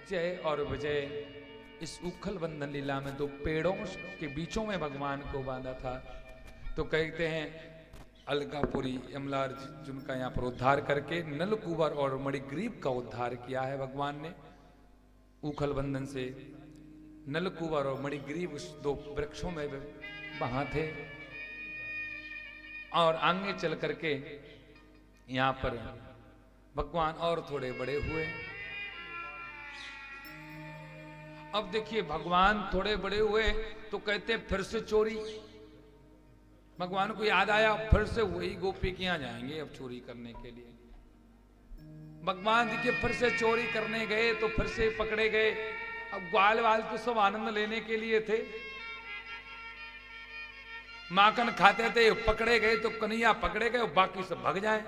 जय और विजय इस उखल बंधन लीला में दो पेड़ों के बीचों में भगवान को बांधा था। तो कहते हैं अलगापुरी यमलार जिनका यहाँ पर उद्धार करके नलकुबर और मणिग्रीव का उद्धार किया है भगवान ने उखल बंधन से। नलकुबर और मणिग्रीव उस दो वृक्षों में वहां थे और आगे चल करके यहाँ पर भगवान और थोड़े बड़े हुए। अब देखिए भगवान थोड़े बड़े हुए तो कहते हैं फिर से चोरी। भगवान को याद आया फिर से वही गोपी के यहां जाएंगे अब चोरी करने के लिए। भगवान देखिए फिर से चोरी करने गए तो फिर से पकड़े गए। अब ग्वाल वाल तो सब आनंद लेने के लिए थे, माखन खाते थे, पकड़े गए तो कन्हैया पकड़े गए, बाकी सब भाग जाए।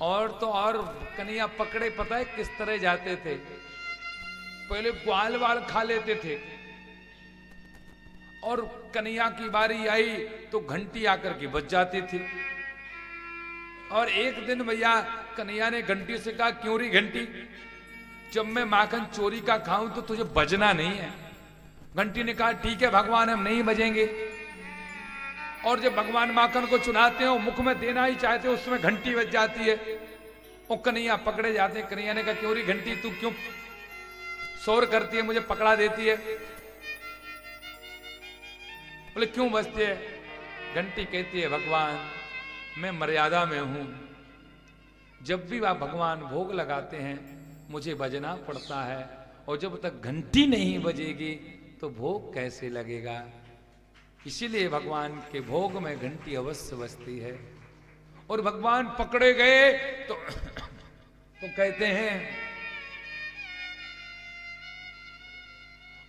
और तो और कन्हैया पकड़े पता है किस तरह जाते थे, पहले ग्वाल वाल खा लेते थे और कन्हैया की बारी आई तो घंटी आकर के बज जाती थी। और एक दिन भैया कन्हैया ने घंटी से कहा क्यों री घंटी, जब मैं माखन चोरी का खाऊं तो तुझे बजना नहीं है। घंटी ने कहा ठीक है भगवान हम नहीं बजेंगे। और जब भगवान माखन को चुनाते हो मुख में देना ही चाहते हो उसमें घंटी बज जाती है और कन्हैया पकड़े जाते हैं। कन्हैया ने कहा क्यों री घंटी तू क्यों शोर करती है, मुझे पकड़ा देती है। बोले क्यों बजती है। घंटी कहती है भगवान मैं मर्यादा में हूं, जब भी वह भगवान भोग लगाते हैं मुझे बजना पड़ता है और जब तक घंटी नहीं बजेगी तो भोग कैसे लगेगा। इसीलिए भगवान के भोग में घंटी अवश्य बजती है। और भगवान पकड़े गए तो कहते हैं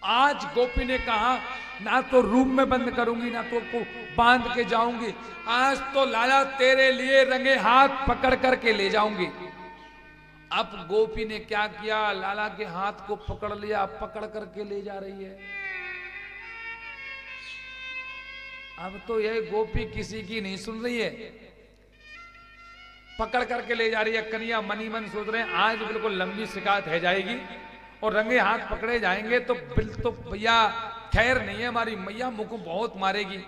आज गोपी ने कहा ना तो रूम में बंद करूंगी ना तो को बांध के जाऊंगी, आज तो लाला तेरे लिए रंगे हाथ पकड़ करके ले जाऊंगी। अब गोपी ने क्या किया, लाला के हाथ को पकड़ लिया, पकड़ करके ले जा रही है। अब तो यह गोपी किसी की नहीं सुन रही है, पकड़ करके ले जा रही है। कन्हैया मनी मन सोच रहे हैं आज बिल्कुल लंबी शिकायत है जाएगी और रंगे हाथ पकड़े जाएंगे तो तो भैया खैर नहीं है, हमारी मैया मुझको बहुत मारेगी।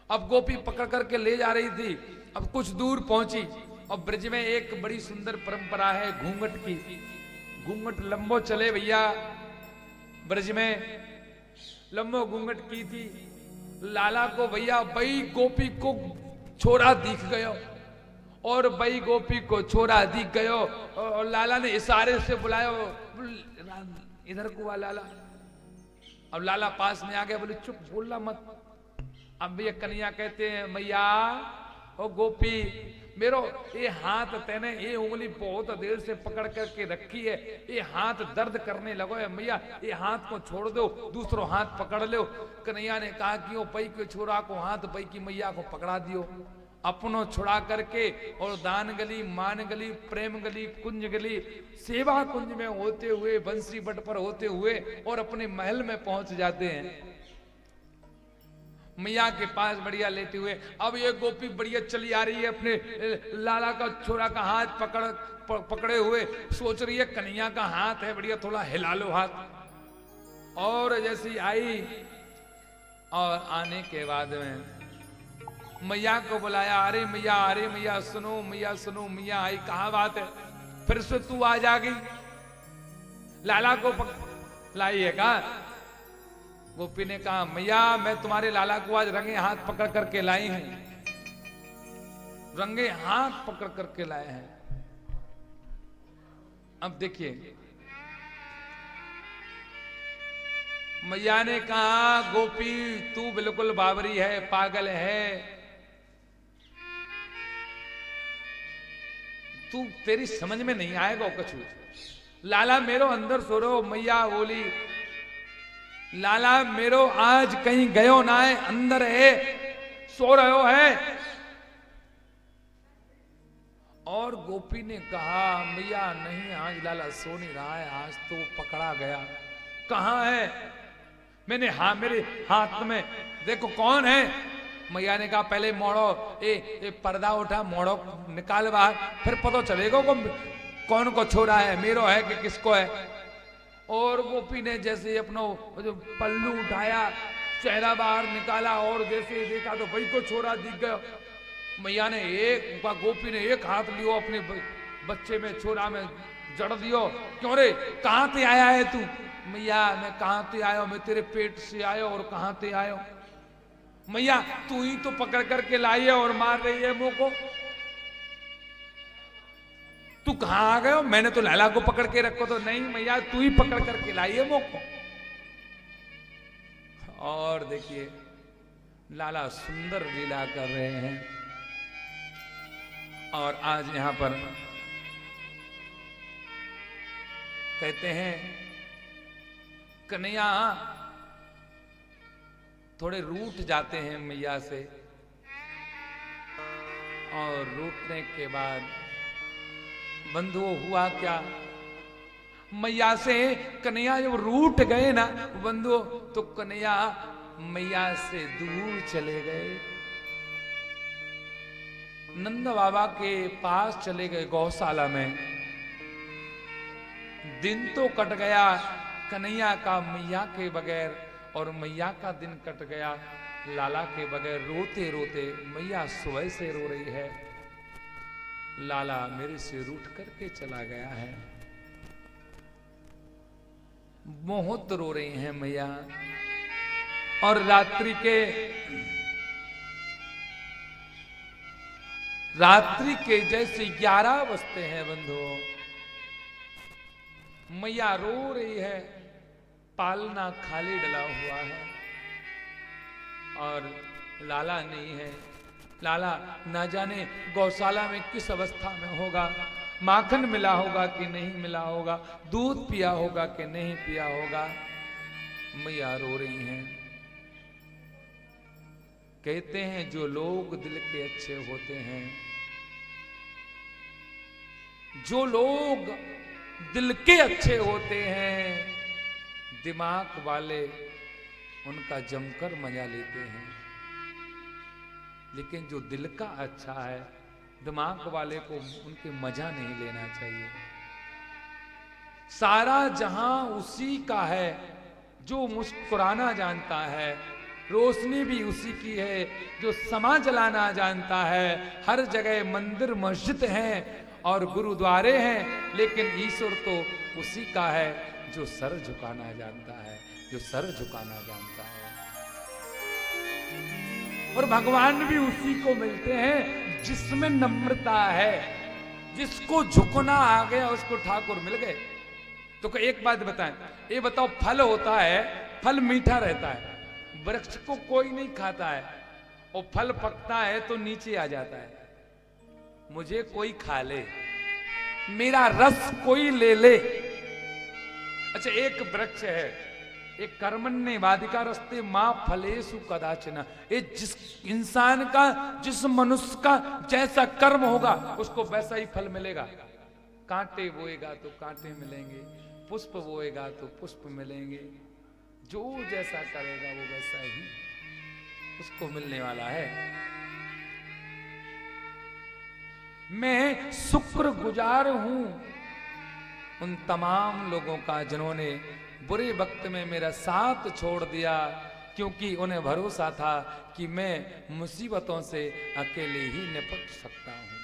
अब गोपी पकड़ करके ले जा रही थी। अब कुछ दूर पहुंची और ब्रज में एक बड़ी सुंदर परंपरा है घूंघट की। घूंघट लंबो चले भैया, ब्रज में लंबो घूंघट की थी। लाला को भैया बई गोपी को छोरा दिख गयो और बई गोपी को छोरा दिख गयो और लाला ने इशारे से बुलाया इधर को आ लाला। अब लाला पास में आ गया, बोले चुप बोलना मत। अब भैया कन्हैया कहते हैं मैया ओ गोपी मेरो ये हाथ तेने ये उंगली बहुत देर से पकड़ करके रखी है, ये हाथ दर्द करने लगो है मैया, ये हाथ को छोड़ दो दूसरो हाथ पकड़ लो। कन्हैया ने कहा कि ओ पई के छोरा को हाथ पई की मैया को पकड़ा दियो। अपनों छुड़ा करके और दान गली मान गली प्रेम गली कुंज गली सेवा कुंज में होते हुए बंसी बट पर होते हुए और अपने महल में पहुंच जाते हैं मैया के पास बढ़िया लेते हुए। अब ये गोपी बढ़िया चली आ रही है अपने लाला का छोरा का हाथ पकड़े हुए, सोच रही है कन्हैया का हाथ है बढ़िया थोड़ा हिला लो हाथ। और जैसी आई और आने के बाद में मैया को बुलाया, अरे मैया सुनो मैया आई कहाँ बात है, फिर से तू आ जागी। लाला को लाई है कहा। गोपी ने कहा मैया मैं तुम्हारे लाला को आज रंगे हाथ पकड़ करके लाई हैं, रंगे हाथ पकड़ करके लाए हैं। अब देखिए मैया ने कहा गोपी तू बिल्कुल बावरी है, पागल है, तू तेरी समझ में नहीं आएगा कछु। लाला मेरो अंदर सो रहो। मैया बोली लाला मेरो आज कहीं गयो ना है, अंदर है सो रहो है। और गोपी ने कहा मैया नहीं आज लाला सो नहीं रहा है, आज तो पकड़ा गया। कहाँ है? मैंने मेरे हाथ में देखो कौन है। मैया ने कहा पहले मोड़ो ए पर्दा उठा मोड़ो निकाल बाहर, फिर पता चलेगा को कौन को छोरा है, मेरो है कि किसको है। और गोपी ने जैसे ही अपना जो पल्लू उठाया, चेहरा बाहर निकाला और जैसे ही देखा तो भाई को छोरा दिख गया। मैया ने गोपी ने एक हाथ लियो अपने बच्चे में, छोरा में जड़ दियो। क्यों रे, कहां से आया है तू? मैया मैं कहां से आयो, मैं तेरे पेट से आयो। और कहां से आयो? मैया तू ही तो पकड़ करके लाई है और मार रही है मुंह को। तू कहां आ गयो? मैंने तो लाला को पकड़ के रखो। तो नहीं मैया, तू ही पकड़ करके लाई है मुंह को। और देखिए लाला सुंदर लीला कर रहे हैं। और आज यहां पर कहते हैं कन्हैया थोड़े रूठ जाते हैं मैया से, और रूठने के बाद बंधुओं हुआ क्या, मैया से कन्हैया जब रूठ गए ना बंधुओं, तो कन्हैया मैया से दूर चले गए, नंद बाबा के पास चले गए गौशाला में। दिन तो कट गया कन्हैया का मैया के बगैर, और मैया का दिन कट गया लाला के बगैर। रोते रोते मैया सुबह से रो रही है, लाला मेरे से रूठ करके चला गया है। बहुत रो रही हैं मैया। और रात्रि के जैसे 11 बजते हैं बंधुओं, मैया रो रही है, पालना खाली डला हुआ है और लाला नहीं है। लाला ना जाने गौशाला में किस अवस्था में होगा, माखन मिला होगा कि नहीं मिला होगा, दूध पिया होगा कि नहीं पिया होगा। मैया रो रही हैं। कहते हैं जो लोग दिल के अच्छे होते हैं, जो लोग दिल के अच्छे होते हैं, दिमाग वाले उनका जमकर मजा लेते हैं। लेकिन जो दिल का अच्छा है, दिमाग वाले को उनके मजा नहीं लेना चाहिए। सारा जहां उसी का है, जो मुस्कुराना जानता है, रोशनी भी उसी की है, जो समा जलाना जानता है। हर जगह मंदिर मस्जिद हैं और गुरुद्वारे हैं, लेकिन ईश्वर तो उसी का है जो सर झुकाना जानता है, जो सर झुकाना जानता है। और भगवान भी उसी को मिलते हैं जिसमें नम्रता है। जिसको झुकना आ गया उसको ठाकुर मिल गए। तो एक बात बताएं, ये बताओ, फल होता है, फल मीठा रहता है, वृक्ष को कोई नहीं खाता है, और फल पकता है तो नीचे आ जाता है। मुझे कोई खा ले, मेरा रस कोई ले ले। अच्छा, एक वृक्ष है, एक कर्मण्य वादिका रस्ते मां फलेसु कदाचन। ये जिस इंसान का, जिस मनुष्य का जैसा कर्म होगा उसको वैसा ही फल मिलेगा। कांटे बोएगा तो कांटे मिलेंगे, पुष्प बोएगा तो पुष्प मिलेंगे। जो जैसा करेगा वो वैसा ही उसको मिलने वाला है। मैं शुक्रगुजार हूं उन तमाम लोगों का जिन्होंने बुरे वक्त में मेरा साथ छोड़ दिया, क्योंकि उन्हें भरोसा था कि मैं मुसीबतों से अकेले ही निपट सकता हूं।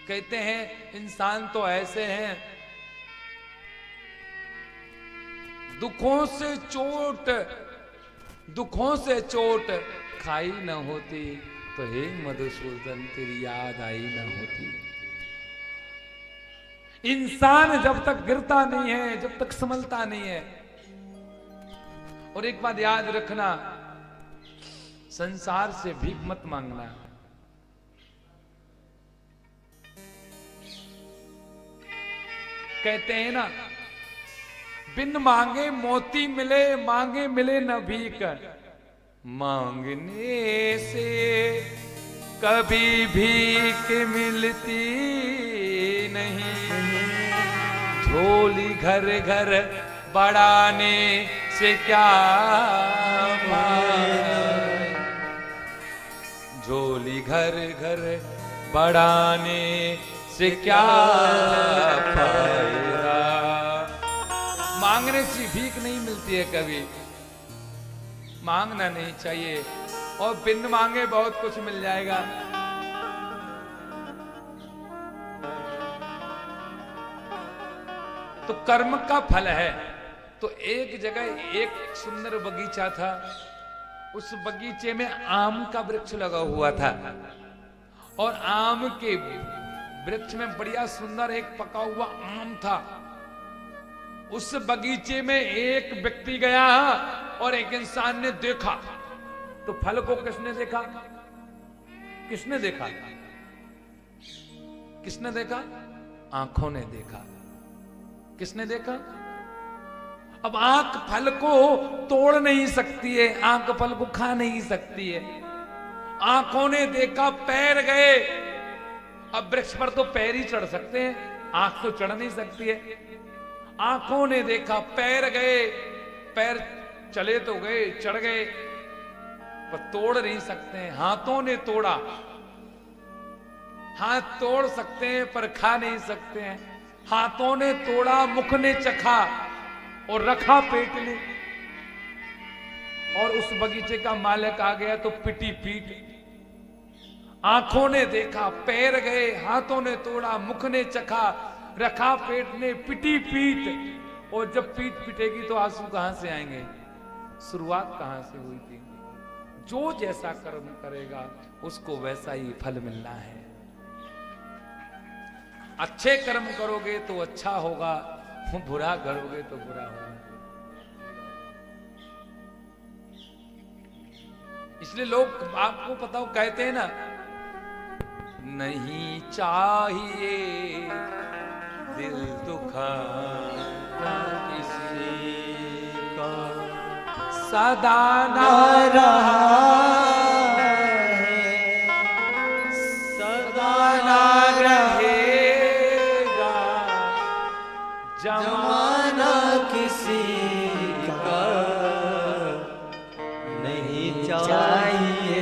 कहते हैं इंसान तो ऐसे हैं, दुखों से चोट खाई न होती तो हे मधुसूदन तेरी याद आई न होती। इंसान जब तक गिरता नहीं है, जब तक संभलता नहीं है। और एक बात याद रखना, संसार से भीख मत मांगना। कहते हैं ना, बिन मांगे मोती मिले, मांगे मिले न भीख। मांगने से कभी भीख मिलती नहीं, झोली घर घर बढ़ाने से क्या झोली घर घर बढ़ाने से क्या फायदा। मांगने से भीख नहीं मिलती है कभी, मांगना नहीं चाहिए, और बिन मांगे बहुत कुछ मिल जाएगा। तो कर्म का फल है। तो एक जगह एक सुंदर बगीचा था, उस बगीचे में आम का वृक्ष लगा हुआ था, और आम के वृक्ष में बढ़िया सुंदर एक पका हुआ आम था। उस बगीचे में एक व्यक्ति गया और एक इंसान ने देखा। तो फल को किसने देखा? किसने देखा? किसने देखा? आंखों ने देखा। किसने देखा? अब आंख फल को तोड़ नहीं सकती है, आंख फल को खा नहीं सकती है। आंखों ने देखा, पैर गए। अब वृक्ष पर तो पैर ही चढ़ सकते हैं, आंख तो चढ़ नहीं सकती है। आंखों ने देखा, पैर गए, पैर चले तो गए, चढ़ गए, पर तोड़ नहीं सकते हैं। हाथों ने तोड़ा, हाथ तोड़ सकते हैं पर खा नहीं सकते हैं। हाथों ने तोड़ा, मुख ने चखा और रखा पेट ने। और उस बगीचे का मालिक आ गया तो पिटी पीट। आंखों ने देखा, पैर गए, हाथों ने तोड़ा, मुख ने चखा, रखा पेट ने, पिटी पीट। और जब पीठ पिटेगी तो आंसू कहां से आएंगे? शुरुआत कहां से हुई थी? जो जैसा कर्म करेगा उसको वैसा ही फल मिलना है। अच्छे कर्म करोगे तो अच्छा होगा, बुरा करोगे तो बुरा होगा। इसलिए लोग आपको पता हो कहते हैं ना, नहीं चाहिए दिल दुखाना किसी का, सदा ना रहा है, सदा ना रहेगा जमाना किसी का। नहीं चाहिए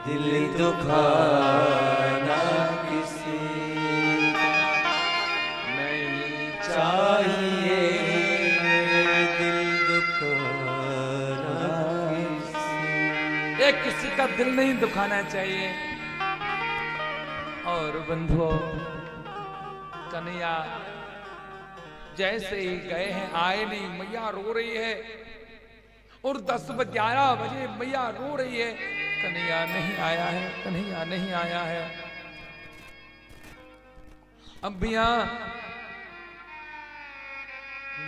दिल दुखाना किसी का, नहीं चाहिए दिल दुखाना किसी। किसी का दिल नहीं दुखाना चाहिए। और बंधुओं, कन्हैया जैसे ही गए हैं, आए नहीं, मैया रो रही है। और 10-11 बजे मैया रो रही है, कन्हैया नहीं आया है, कन्हैया नहीं आया है। अब भी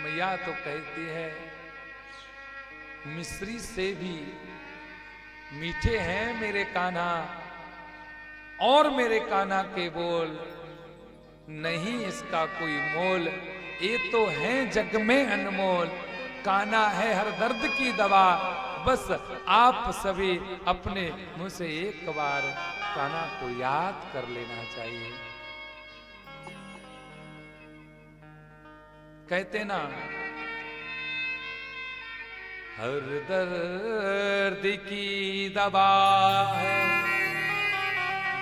मैया तो कहती है, मिश्री से भी मीठे हैं मेरे कान्हा, और मेरे कान्हा के बोल, नहीं इसका कोई मोल। ये तो है जग में अनमोल, कान्हा है हर दर्द की दवा। बस आप सभी अपने मुंह से एक बार कान्हा को याद कर लेना चाहिए। कहते ना, हर दर्द की दवा है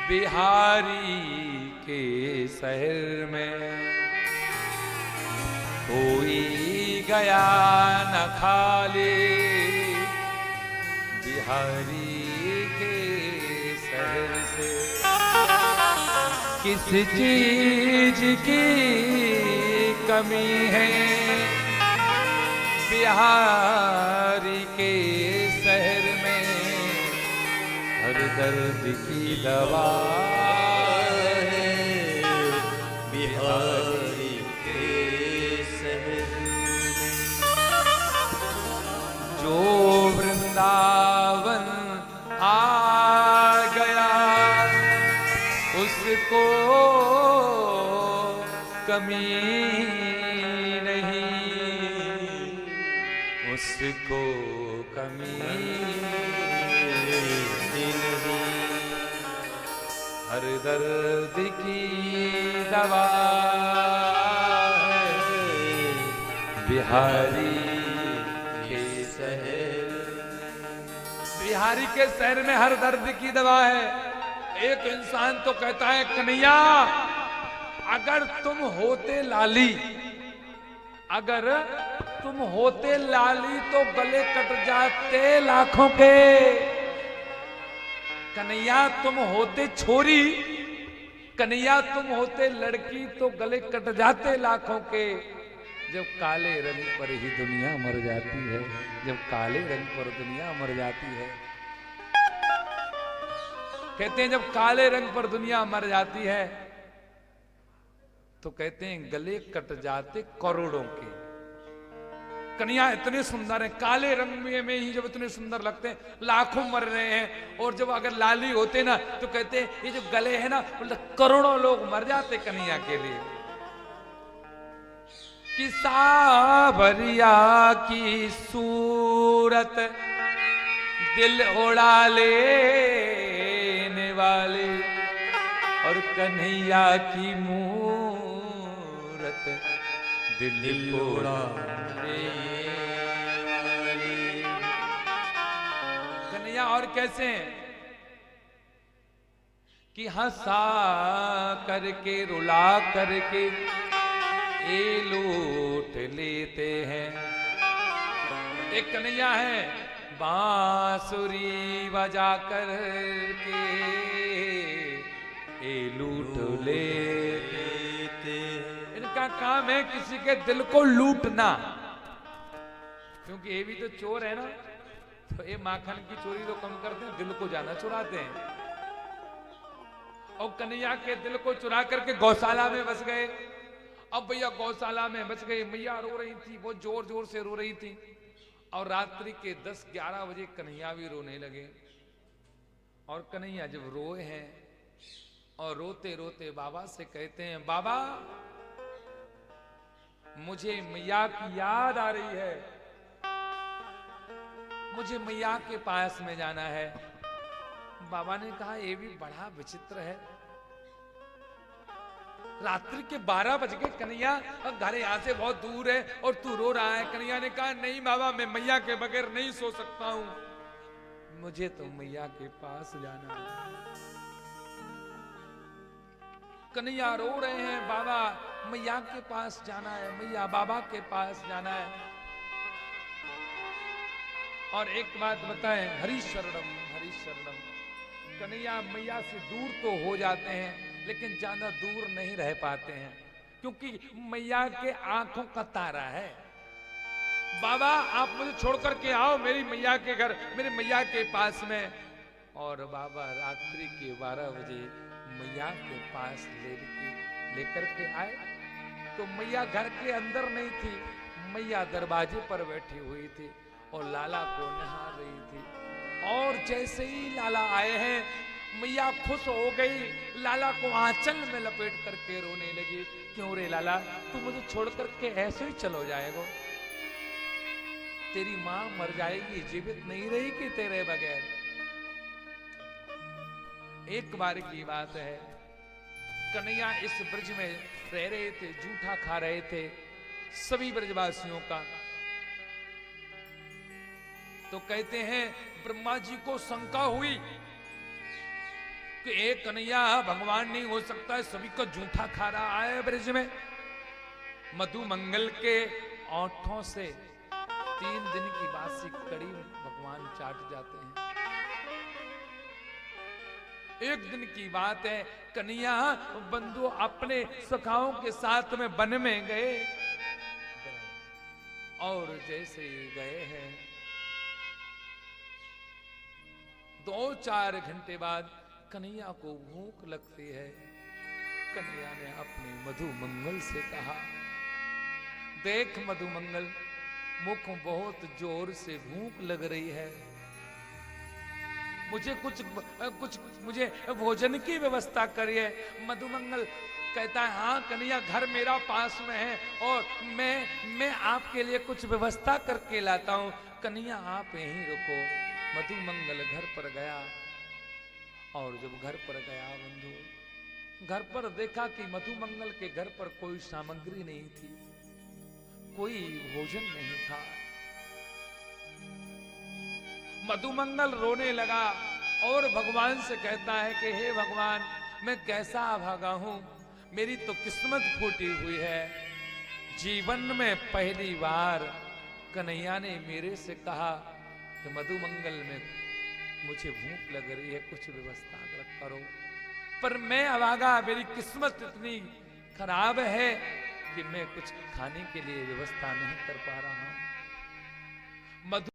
बिहारी के शहर में। कोई गया न खाली बिहारी के शहर से। किस चीज की कमी है बिहारी के शहर में, हर दर्द की दवा है बिहारी के शहर में। जो वृंदावन आ गया उसको कमी नहीं, उसको कमी नहीं। हर दर्द की दवा है बिहारी के शहर। बिहारी के शहर में हर दर्द की दवा है। एक इंसान तो कहता है कन्हैया अगर तुम होते लाली, अगर तुम होते लाली तो गले कट जाते लाखों के। कन्हैया तुम होते छोरी, कन्हैया तुम होते लड़की तो गले कट जाते लाखों के। जब काले रंग पर ही दुनिया मर जाती है, जब काले रंग पर दुनिया मर जाती है। कहते हैं जब काले रंग पर दुनिया मर जाती है तो कहते हैं गले कट जाते करोड़ों के। कन्हैया इतने सुंदर हैं, काले रंग में ही जब इतने सुंदर लगते हैं, लाखों मर रहे हैं। और जब अगर लाली होते ना तो कहते हैं ये जो गले हैं ना मतलब करोड़ों लोग मर जाते कन्हैया के लिए। कि सावरिया की सूरत दिल उड़ा लेने वाले और कन्हैया की मूरत दिल उड़ाने वाले। कन्हैया और कैसे हैं कि हंसा करके रुला करके ये लूट लेते हैं। एक कन्हैया है बांसुरी बजा कर के ये लूट लेते हैं। इनका काम है किसी के दिल को लूटना, क्योंकि ये भी तो चोर है ना, तो ये माखन की चोरी तो कम करते हैं, दिल को ज्यादा चुराते हैं। और कन्हैया के दिल को चुरा करके गौशाला में बस गए। अब भैया गौशाला में बच गई, मैया रो रही थी, बहुत जोर जोर से रो रही थी। और रात्रि के 10-11 बजे कन्हैया भी रोने लगे। और कन्हैया जब रोए हैं और रोते रोते बाबा से कहते हैं बाबा मुझे मैया की याद आ रही है, मुझे मैया के पास में जाना है। बाबा ने कहा ये भी बड़ा विचित्र है, रात्रि के 12 बज गए कन्हैया, घर यहाँ से बहुत दूर है और तू रो रहा है। कन्हैया ने कहा नहीं बाबा मैं मैया के बगैर नहीं सो सकता हूं, मुझे तो मैया के पास जाना है। कन्हैया रो रहे हैं बाबा मैया के पास जाना है, मैया बाबा के पास जाना है। और एक बात बताएं, हरि शरणम हरि शरणम। कन्हैया मैया से दूर तो हो जाते हैं लेकिन ज्यादा दूर नहीं रह पाते हैं, क्योंकि मैया के आंखों का तारा है। बाबा आप मुझे छोड़ करके आओ मेरी मैया के घर, मेरी मैया के पास में। और बाबा रात्रि के 12 बजे मैया के पास लेकर के आए तो मैया घर के अंदर नहीं थी, मैया दरवाजे पर बैठी हुई थी और लाला को नहा रही थी। और जैसे ही लाला आए हैं मैया खुश हो गई, लाला को आंचल में लपेट करके रोने लगी। क्यों रे लाला तू मुझे छोड़ करके ऐसे ही चलो जाएगा, तेरी मां मर जाएगी, जीवित नहीं रहेगी तेरे बगैर। एक बार की बात है कन्हैया इस ब्रज में रह रहे थे, जूठा खा रहे थे सभी ब्रजवासियों का। तो कहते हैं ब्रह्मा जी को शंका हुई कि एक कन्हैया भगवान नहीं हो सकता है, सभी को जूठा खा रहा है ब्रज में। मधु मंगल के ओंठों से 3 दिन की बासी कड़ी भगवान चाट जाते हैं। एक दिन की बात है कन्हैया बंधु अपने सखाओं के साथ में वन में गए और जैसे ही गए हैं 2-4 घंटे बाद कन्हैया को भूख लगती है। कन्हैया ने अपने मधु मंगल से कहा देख मधु मंगल मुख बहुत जोर से भूख लग रही है, मुझे कुछ मुझे भोजन की व्यवस्था करिए। मधुमंगल कहता है हाँ कन्हैया घर मेरा पास में है और मैं आपके लिए कुछ व्यवस्था करके लाता हूँ, कन्हैया आप यहीं रुको। मधुमंगल घर पर गया और जब घर पर गया बंधु घर पर देखा कि मधुमंगल के घर पर कोई सामग्री नहीं थी, कोई भोजन नहीं था। मधुमंगल रोने लगा और भगवान से कहता है कि हे भगवान, मैं कैसा अभागा हूं, मेरी तो किस्मत फूटी हुई है। जीवन में पहली बार कन्हैया ने मेरे से कहा कि मधुमंगल में मुझे भूख लग रही है, कुछ व्यवस्था करो। पर मैं अभागा, मेरी किस्मत इतनी खराब है कि मैं कुछ खाने के लिए व्यवस्था नहीं कर पा रहा हूं। मधु